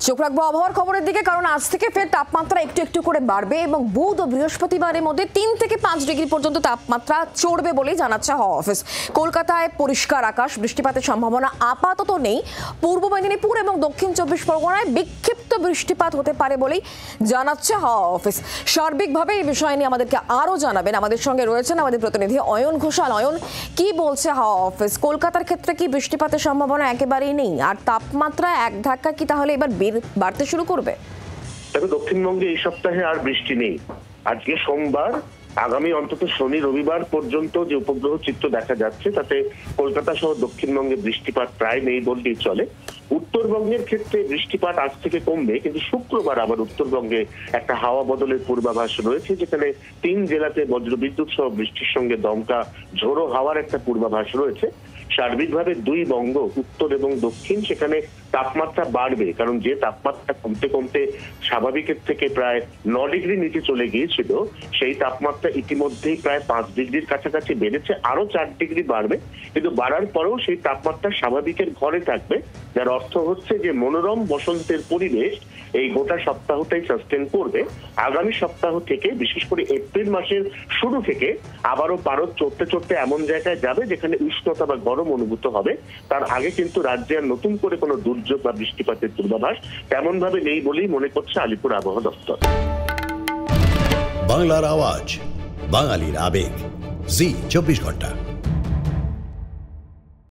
চোখ রাখবো আবহাওয়ার খবরের দিকে, কারণ আজ থেকে ফের তাপমাত্রা একটু একটু করে বাড়বে এবং বুধ ও বৃহস্পতিবারের মধ্যে 3 থেকে 5 ডিগ্রি পর্যন্ত তাপমাত্রা চড়বে বলেই জানাচ্ছে হাওয়া অফিস। কলকাতায় পরিষ্কার আকাশ, বৃষ্টিপাতের সম্ভাবনা আপাতত নেই। পূর্ব মেদিনীপুর এবং দক্ষিণ 24 পরগনায় বিক্ষিপ্ত বৃষ্টিপাত হতে পারে বলেই জানাচ্ছে হাওয়া অফিস। সার্বিকভাবে এই বিষয় নিয়ে আমাদেরকে আরও জানাবেন আমাদের সঙ্গে রয়েছেন আমাদের প্রতিনিধি অয়ন ঘোষাল। অয়ন, কি বলছে হাওয়া অফিস? কলকাতার ক্ষেত্রে কি বৃষ্টিপাতের সম্ভাবনা একেবারেই নেই? আর তাপমাত্রা এক ধাক্কা কি তাহলে এবার বাড়তে শুরু করবে? দেখো, দক্ষিণবঙ্গে এই সপ্তাহে আর বৃষ্টি নেই। আজকে সোমবার, আগামী অন্তত শনি রবিবার পর্যন্ত যে উপগ্রহ চিত্র দেখা যাচ্ছে তাতে কলকাতা সহ দক্ষিণবঙ্গে বৃষ্টিপাত প্রায় নেই বললেই চলে। উত্তরবঙ্গের ক্ষেত্রে বৃষ্টিপাত আজ থেকে কমবে, কিন্তু শুক্রবার আবার উত্তরবঙ্গে একটা হাওয়া বদলের পূর্বাভাস রয়েছে, যেখানে 3 জেলাতে বজ্রবিদ্যুৎ সহ বৃষ্টির সঙ্গে দমকা ঝোড়ো হাওয়ার একটা পূর্বাভাস রয়েছে। সার্বিকভাবে 2 বঙ্গ, উত্তর এবং দক্ষিণ, সেখানে তাপমাত্রা বাড়বে, কারণ যে তাপমাত্রা কমতে কমতে স্বাভাবিকের থেকে প্রায় 9 ডিগ্রি নিচে চলে গিয়েছিল, সেই তাপমাত্রা ইতিমধ্যেই প্রায় 5 ডিগ্রির কাছাকাছি বেড়েছে, আরো 4 ডিগ্রি বাড়বে। কিন্তু বাড়ার পরেও সেই তাপমাত্রা স্বাভাবিকের ঘরে থাকবে, যার অর্থ হচ্ছে যে মনোরম বসন্তের পরিবেশ এই গোটা সপ্তাহটাই সাস্টেন করবে। আগামী সপ্তাহ থেকে, বিশেষ করে এপ্রিল মাসের শুরু থেকে, আবারও পারদ চড়তে চড়তে এমন জায়গায় যাবে যেখানে উষ্ণতা বা গরম অনুভূত হবে। তার আগে কিন্তু রাজ্যে আর নতুন করে কোনো দুর্যোগ বা বৃষ্টিপাতের পূর্বাভাস তেমন ভাবে নেই বলেই মনে করছে আলিপুর আবহাওয়া দপ্তর। বাংলার আওয়াজ, বাঙালির আবেগ, জি 24 ঘন্টা।